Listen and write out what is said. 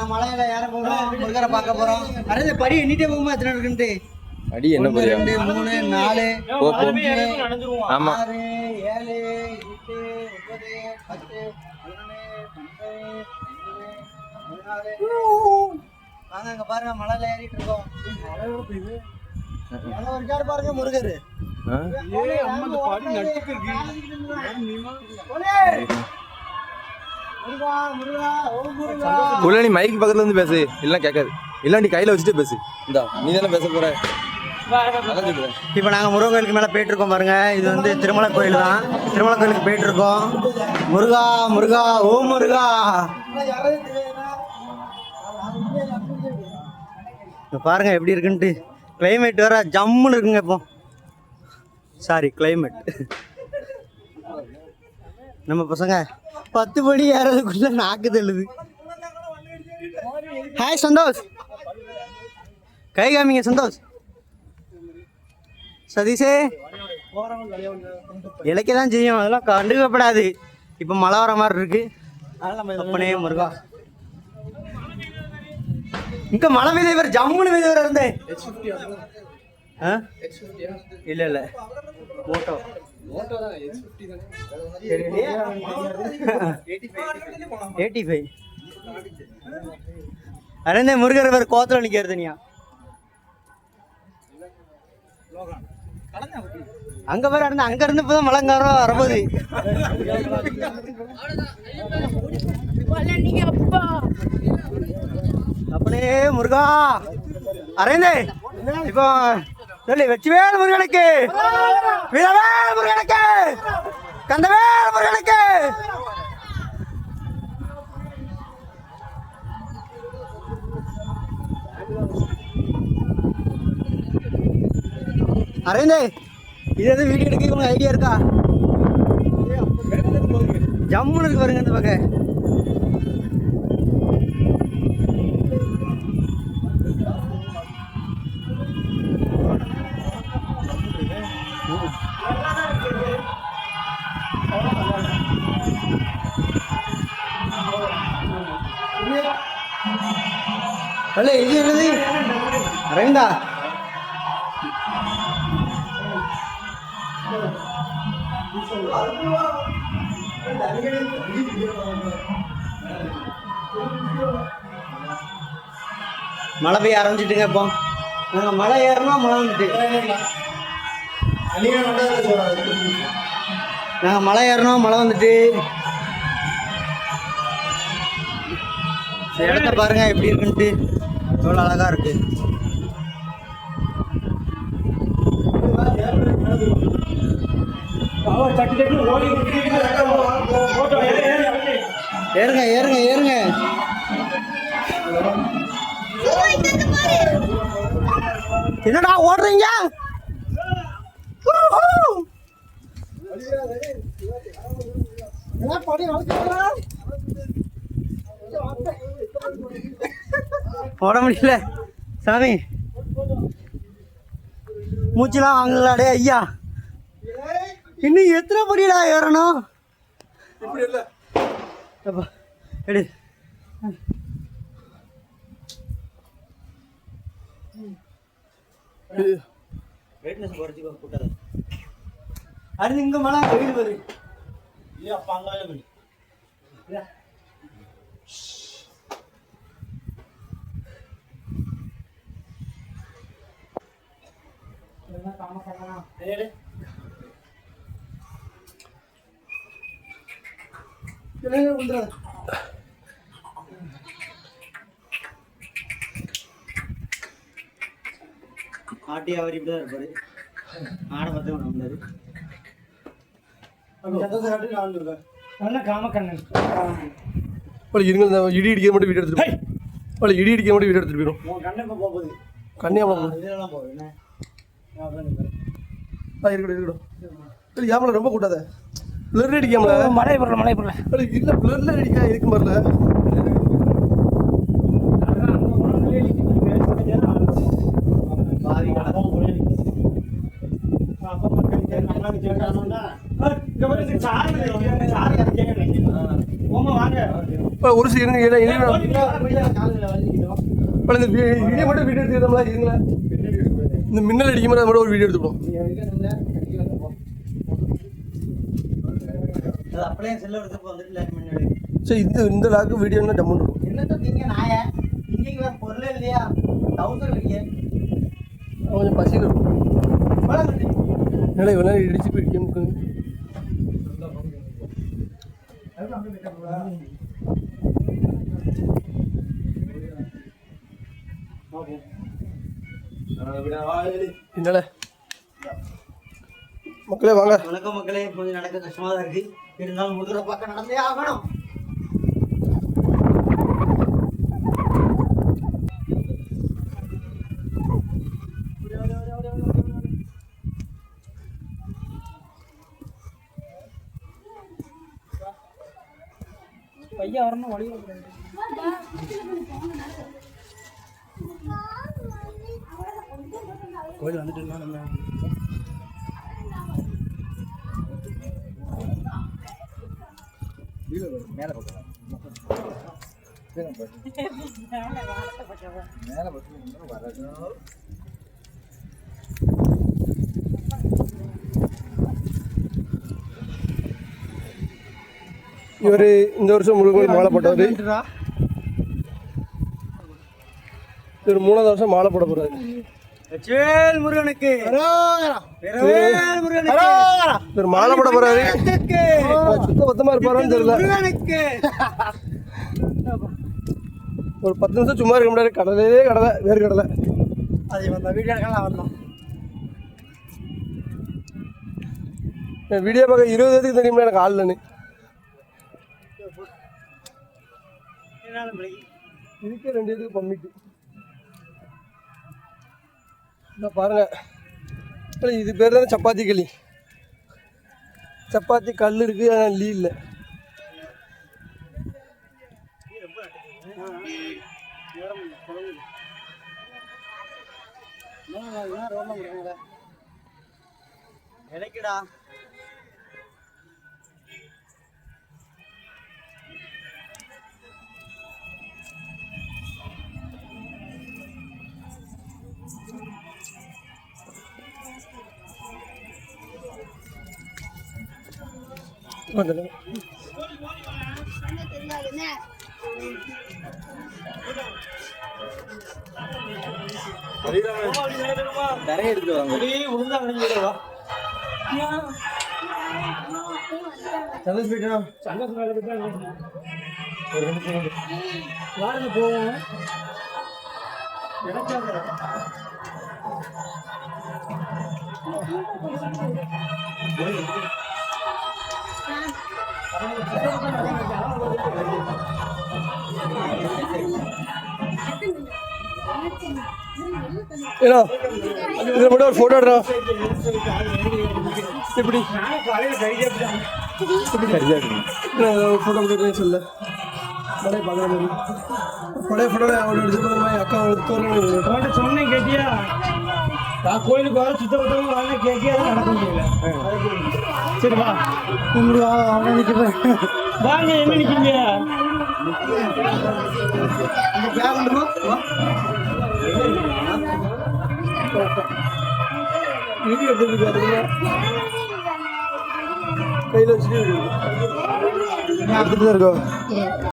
மலையில ஏற போறோம், முருகரை பார்க்க போறோம். அரே படி எண்ணிட்டே போகுமா எத்தனை இருக்குன்ட்டு? அடி என்ன 1 2 3 4 5 ஆமா 6 7 8 9 10 11 12 வாங்க அங்க பாருங்க மலையில ஏறிட்டு இருக்கோம். மலை ஒரு காடு பாருங்க முருகர். நீ மைக் பக்கத்துல இருந்து பேசு, இல்ல கேட்காது. இல்ல நீ கையில வச்சுட்டு பேசு. இந்தா நீ தானே பேச போற. இப்போ நாங்கள் முருகன் கோயிலுக்கு மேலே போயிட்டு இருக்கோம் பாருங்க. இது வந்து திருமலை கோயில் தான். திருமலை கோயிலுக்கு போயிட்டு இருக்கோம். முருகா முருகா ஓ முருகா. பாருங்க எப்படி இருக்குன்ட்டு. கிளைமேட் வேற ஜம்முன்னு இருக்குங்க. இப்போ சாரி கிளைமேட். நம்ம பசங்க 10 படி ஏறதுக்குள்ள நாக்கு தள்ளுது. ஹாய் சந்தோஷ், கை காமிங்க சந்தோஷ். சதீஷே இலக்க தான் செய்யும், அதெல்லாம் கண்டுக்கப்படாது. இப்போ மழை வர மாதிரி இருக்கு. அப்பனே முருகா, இங்க மழை பெய்த வேறு ஜம்முன்னு பெய்த வேறு இருந்தேன். இல்லை இல்லை மோட்டோ 85 அரே முருகர் வேறு கோத்துல நிற்கிறது. நீயா அங்க வேற இருந்து அங்க இருந்து இப்பதான் மலங்காரம் வரப்போகுது. அப்படியே முருகா அரேந்தே இப்போ சொல்லி வெற்றிவேல் முருகனுக்கு, வீரவேல் முருகனுக்கு, கந்தவேல் முருகனுக்கு. அரேந்தே இது எது வீடியோ எடுக்க உங்களுக்கு ஐடியா இருக்கா? ஜம்முன்னு இருக்கு பாருங்க இந்த பக்கம். அல்ல இது என்னது அரேந்தா? மழை பெய்ய ஆரம்பிச்சுட்டுங்க. இப்போ நாங்கள் மழை ஏறணும், மழை வந்துட்டு நாங்கள் மழை ஏறணும், மழை வந்துட்டு. இடத்த பாருங்க எப்படி இருக்குன்ட்டு, எவ்வளோ அழகா இருக்கு. ஏறுங்க ஏறுங்க ஏறுங்க. என்னடா ஓடுறீங்க? ஓட முடியல சாமி, மூச்சுலாம் வாங்கலாடே ஐயா. இன்னும் எத்தனை படிடா ஏறணும்? எடு அது இங்க மழை வெயில் வரு. ஆட்டி அவர் இப்படிதான் இருப்பாரு. ஆடை பத்தி ஒண்ணு முடியாது. இடி இடிக்க மட்டும் வீடியோ எடுத்துட்டு இடி இடிக்க மட்டும் வீடியோ எடுத்துட்டு போயிடும். கன்னியாகுமரி இருக்கட்டும். யாமல ரொம்ப கூட்டாத. பிளர் அடிக்காமல மழை பொருள் மழை பொருள் இல்லை பிளர்ல அடிக்கா இருக்கும் பாருல. ஒரு சில இந்த வீடியோ மட்டும் வீடியோ எடுத்துக்கிட்டோம்ல இருங்களா இந்த மின்னல் அடிக்கும் போது மட்டும் ஒரு வீடியோ எடுத்துப்போம் அப்படியே செல்ல எடுத்து வந்துட்டு சரி இந்த லாக்கு வீடியோன்னா டம்மன் இருக்கும் என்னத்த திங்க நாய திங்க வேற பொருளே இல்லையா டவுசர் இல்லையே கொஞ்சம் பசியில் இருக்கும் இவ்வளோ நேரம் இடிச்சு போயிட்டு என்னால மக்களே வாங்க. வணக்கம் மக்களே. கொஞ்சம் நடக்க கஷ்டமா தான் இருக்கு, இருந்தாலும் முருகரை பார்க்க நடந்தே ஆகணும். பையன் வரணும் வழி கோயில் வந்துட்டு நம்ம மேலே பக்கம் மேலே பக்கம் வரணும். இவர் இந்த வருஷம் முருகன் மாலை போட்டவர். இவர் 3வது வருஷம் மாலை போட போறாரு. முருகனுக்கு இவர் மாலை போட போறாரு. சுத்த பத்தமா இருப்பாரான்னு தெரியல. ஒரு 10 நிமிஷம் சும்மா இருக்க முடியாது. கடலே கடலை, வேறு கடலை. அது வந்த வீடியோ எடுக்கலாம் வரலாம். வீடியோ பார்க்க 20 பேருக்கு தெரியுமா எனக்கு ஆள்லன்னு. இதுக்கே 2 இதுக்கு பண்ணிட்டு இந்த பாருங்க. இது பேர் தானே சப்பாத்தி களி. சப்பாத்தி கல் இருக்கு, ஆனால் லீ இல்லை. எனக்குடா நிறைய எடுத்து வாங்க. போவோம். ஏன்னா இதில் மட்டும் ஒரு ஃபோட்டோ எடுறோம். எப்படி ஃபோட்டோ எடுத்து சொல்ல பழைய பார்க்குற மாதிரி பழைய ஃபோட்டோ அவளை எடுத்து போகிற மாதிரி அக்கா அவளுக்கு சொன்னேன் கேட்டியா? நான் கோயிலுக்கு வர சுத்தப்பட்டவங்க வாங்க கேட்டியா நடக்க முடியல. சரி வா கும்பிடுவா அவனை நிற்கிறேன். வாங்க என்ன நிற்கிறீங்க? வீடியோ எடுத்து பார்த்தீங்கன்னா கையில் வச்சுட்டு எடுத்துட்டு தான் இருக்கோம்.